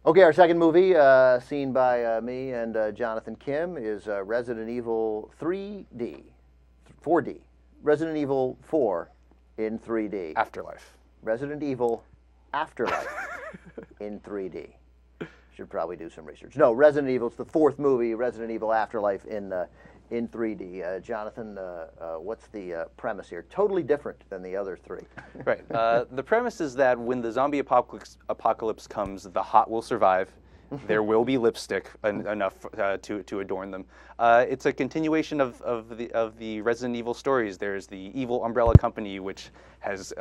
Okay, our second movie, seen by me and Jonathan Kim, is Resident Evil 3D, 4D. Resident Evil 4 in 3D. Afterlife. Resident Evil Afterlife in 3D. Should probably do some research. No, Resident Evil, it's the fourth movie, Resident Evil Afterlife in 3D. Jonathan, what's the premise here? Totally different than the other three. Right. The premise is that when the zombie apocalypse comes, the hot will survive. There will be lipstick enough to adorn them. It's a continuation of the Resident Evil stories. There's the evil Umbrella Company, which has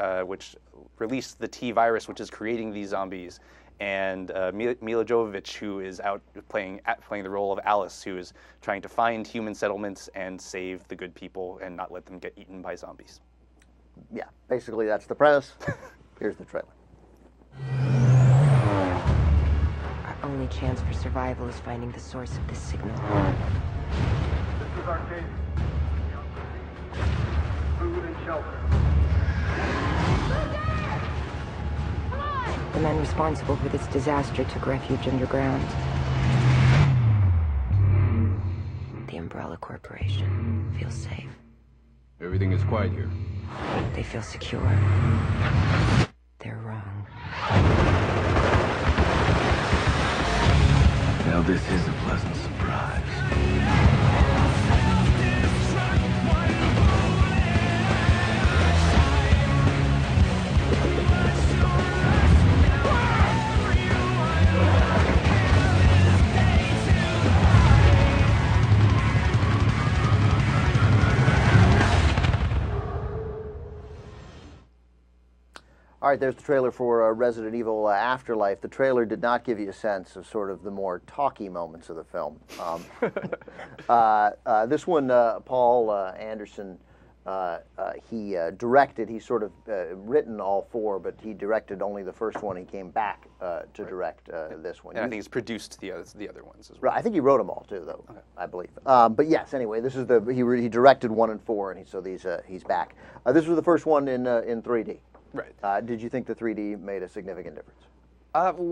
released the T virus, which is creating these zombies. And Mila Jovovich, who is out playing the role of Alice, who is trying to find human settlements and save the good people and not let them get eaten by zombies. Yeah, basically that's the premise. Here's the trailer. Our only chance for survival is finding the source of this signal. This is our case. Food and shelter. The men responsible for this disaster took refuge underground. The Umbrella Corporation feels safe. Everything is quiet here. They feel secure. They're wrong. Now this is a pleasant surprise. All right, there's the trailer for Resident Evil Afterlife. The trailer did not give you a sense of sort of the more talky moments of the film. This one, Paul Anderson, he directed. He's sort of written all four, but he directed only the first one. He came back to direct this one. And I think he's produced the other ones as well. Right, I think he wrote them all too, though. Okay. I believe. But yes, anyway, this is he directed 1 and 4, and he's back. This was the first one in 3D. Right. Did you think the 3D made a significant difference?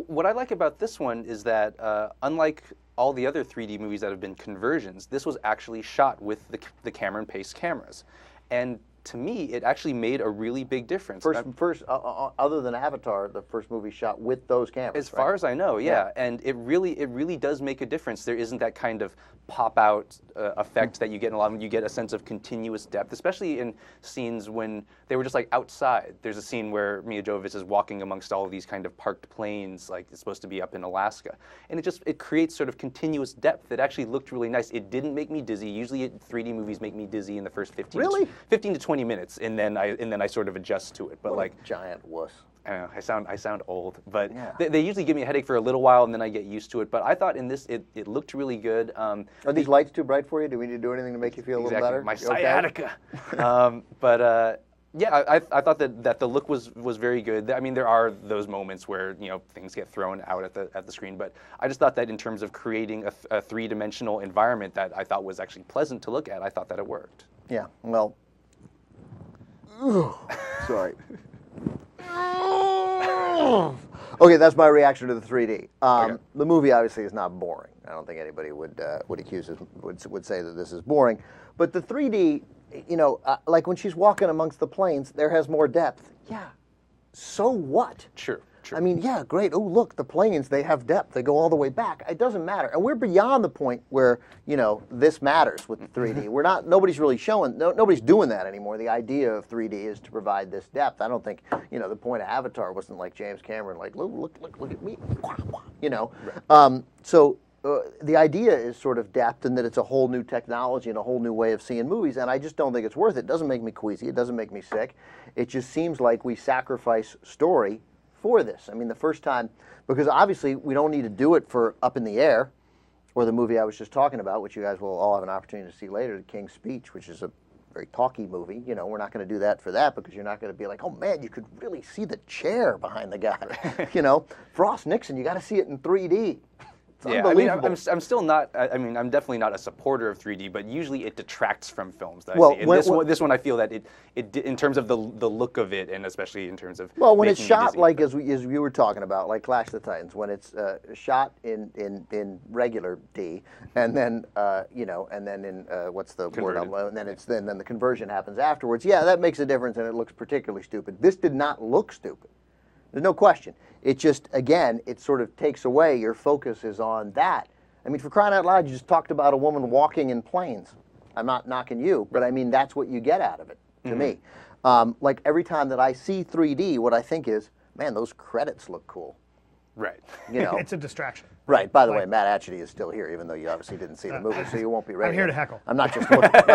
What I like about this one is that, unlike all the other 3D movies that have been conversions, this was actually shot with the Cameron Pace cameras. And to me, it actually made a really big difference. First, other than Avatar, the first movie shot with those cameras. As far as I know, yeah. And it really does make a difference. There isn't that kind of pop-out effect that you get in a lot of them. You get a sense of continuous depth, especially in scenes when they were just like outside. There's a scene where Mila Jovovich is walking amongst all of these kind of parked planes, like it's supposed to be up in Alaska. And it creates sort of continuous depth that actually looked really nice. It didn't make me dizzy. Usually 3D movies make me dizzy in the first 15 to 20 minutes, and then I sort of adjust to it. But what a giant wuss. I know, I sound old, but yeah. they usually give me a headache for a little while, and then I get used to it. But I thought in this, it looked really good. Are these lights too bright for you? Do we need to do anything to make you feel a little better? My sciatica. Okay? Yeah, I thought that the look was very good. I mean, there are those moments where things get thrown out at the screen, but I just thought that in terms of creating a three-dimensional environment that I thought was actually pleasant to look at, I thought that it worked. Yeah. Well. Sorry. Okay, that's my reaction to the 3D. Okay. The movie obviously is not boring. I don't think anybody would say that this is boring. But the 3D, like when she's walking amongst the planes, there has more depth. Yeah. So what? Sure. I mean, yeah, great. Oh, look, the planes, they have depth. They go all the way back. It doesn't matter. And we're beyond the point where, this matters with the 3D. Nobody's really nobody's doing that anymore. The idea of 3D is to provide this depth. I don't think, the point of Avatar wasn't like James Cameron, like, look at me, Right. So the idea is sort of depth, and that it's a whole new technology and a whole new way of seeing movies, and I just don't think it's worth it. It doesn't make me queasy. It doesn't make me sick. It just seems like we sacrifice story for this. I mean, the first time, because obviously we don't need to do it for Up in the Air, or the movie I was just talking about, which you guys will all have an opportunity to see later, The King's Speech, which is a very talky movie. We're not going to do that for that, because you're not going to be like, oh man, you could really see the chair behind the guy. Frost Nixon, you got to see it in 3D. Yeah, I mean, unbelievable. I'm still not. I mean, I'm definitely not a supporter of 3D, but usually it detracts from films that Well, I see. And this one, I feel that it in terms of the look of it, and especially in terms of Well, when it's making me shot dizzy. like as you were talking about, like Clash of the Titans, when it's shot in regular D, and then and then in what's the word? Converted. And then the conversion happens afterwards. Yeah, that makes a difference, and it looks particularly stupid. This did not look stupid. There's no question. It just, again, it sort of takes away, your focus is on that. I mean, for crying out loud, you just talked about a woman walking in planes. I'm not knocking you, but I mean, that's what you get out of it, to me. Like, every time that I see 3D, what I think is, man, those credits look cool. Right. You know? It's a distraction. Right. By the way, Matt Atchity is still here, even though you obviously didn't see the movie, so you won't be ready. I'm here to heckle. I'm not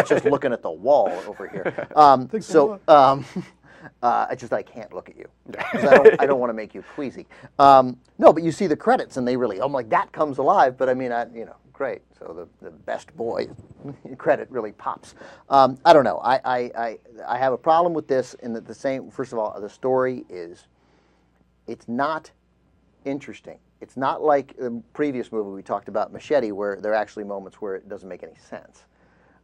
just looking at the wall over here. I can't look at you because I don't want to make you queasy. No, but you see the credits and I'm like, that comes alive. But I mean, great. So the best boy credit really pops. I don't know. I have a problem with this in that first of all, the story it's not interesting. It's not like the previous movie we talked about, Machete, where there are actually moments where it doesn't make any sense.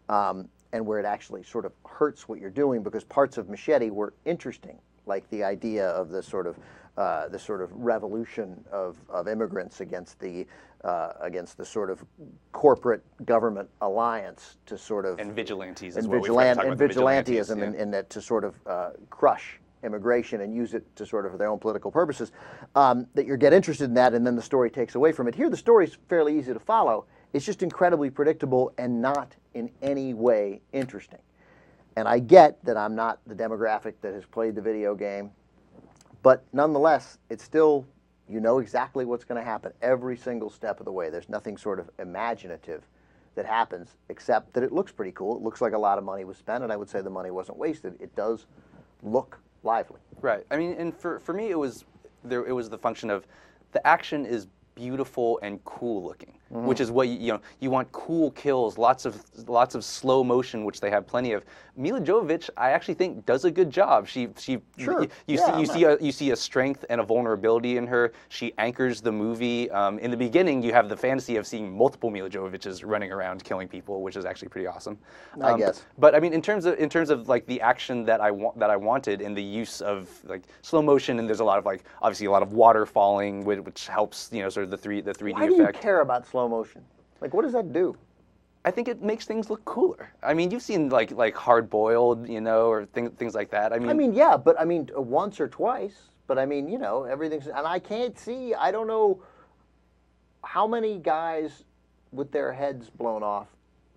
And where it actually sort of hurts what you're doing, because parts of Machete were interesting, like the idea of the sort of revolution of immigrants against the sort of corporate government alliance to sort of And vigilantes and as well. We forgot to talk about the vigilantism vigilantes, in that to sort of crush immigration and use it to sort of for their own political purposes. That you get interested in that, and then the story takes away from it. Here, the story's fairly easy to follow. It's just incredibly predictable and not in any way interesting. And I get that I'm not the demographic that has played the video game, but nonetheless, it's still, you know exactly what's going to happen every single step of the way. There's nothing sort of imaginative that happens, except that it looks pretty cool. It looks like a lot of money was spent, and I would say the money wasn't wasted. It does look lively. Right. I mean, and for me, it was the function of the action is beautiful and cool looking, which is what you want cool kills, lots of slow motion, which they have plenty of. Mila Jovovich, I actually think, does a good job. Sure. You see a strength and a vulnerability in her. She anchors the movie. In the beginning, you have the fantasy of seeing multiple Mila Jovoviches running around killing people, which is actually pretty awesome. I guess. But I mean, in terms of like the action that I wanted in the use of like slow motion, and there's a lot of like obviously a lot of water falling, which helps sort of the 3D Why do effect. you care about slow motion? Like, what does that do? I think it makes things look cooler. I mean, you've seen like Hard Boiled, or things like that. I mean, Yeah, but I mean, once or twice. But I mean, everything's, and I can't see. I don't know how many guys with their heads blown off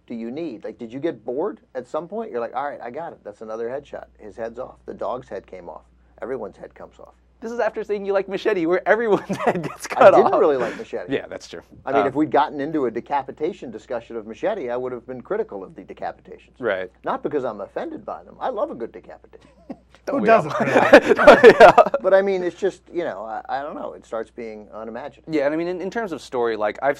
do you need. Like, did you get bored at some point? You're like, all right, I got it. That's another headshot. His head's off. The dog's head came off. Everyone's head comes off. this is after saying you like Machete, where everyone's head gets cut off. I didn't really like Machete. Yeah, that's true. I mean, if we'd gotten into a decapitation discussion of Machete, I would have been critical of the decapitations. Right. Not because I'm offended by them. I love a good decapitation. Who doesn't? But I mean, it's just, I don't know. It starts being unimaginative. Yeah, and I mean, in terms of story, like I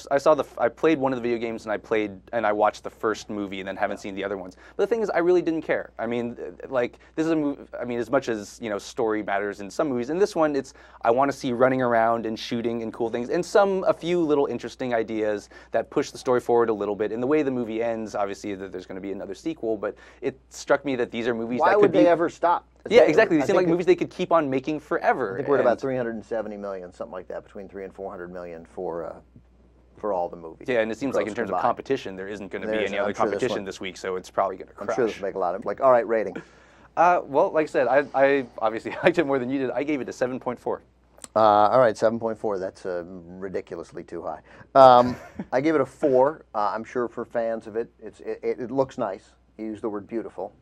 played one of the video games and I watched the first movie and then haven't seen the other ones. But the thing is, I really didn't care. I mean, like this is a movie. I mean, as much as story matters in some movies, in this one, I want to see running around and shooting and cool things, and a few little interesting ideas that push the story forward a little bit. In the way the movie ends, obviously, that there's going to be another sequel, but it struck me that these are movies Why that would could they ever stop? Yeah, exactly. They seem like movies they could keep on making forever. I think we're at about 370 million, something like that, between 300 and 400 million for all the movies. Yeah, and it seems like in terms of competition, there isn't going to be any other competition this week, so it's probably going to crash. I'm sure this will make a lot of, all right, rating. Well, like I said, I obviously liked it more than you did. I gave it a 7.4. All right, 7.4. That's ridiculously too high. I gave it a 4. I'm sure for fans of it, it looks nice. You used the word beautiful.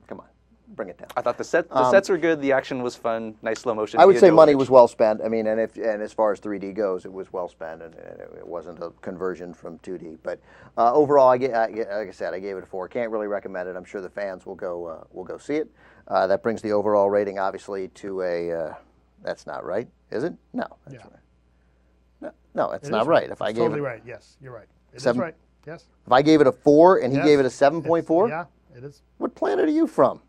Come on, bring it down. I thought the sets were good. The action was fun. Nice slow motion. I would say money was well spent. I mean, and as far as 3D goes, it was well spent, and it wasn't a conversion from 2D. But overall, like I said, I gave it a 4. Can't really recommend it. I'm sure the fans will go see it. That brings the overall rating, obviously, to a. That's not right, is it? No. That's right. No, it's not right. If I gave totally it right. Yes, you're right. It is right. Yes. If I gave it a 4 and he Yes. gave it a 7.4, Yeah, it is. what planet are you from?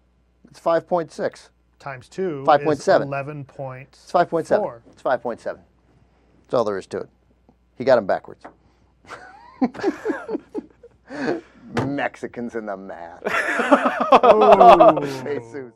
It's 5.6. Times 2 5.7. is 11.4. It's 5.7. It's 5.7. That's all there is to it. He got him backwards. Mexicans in the math. Oh. Jesus.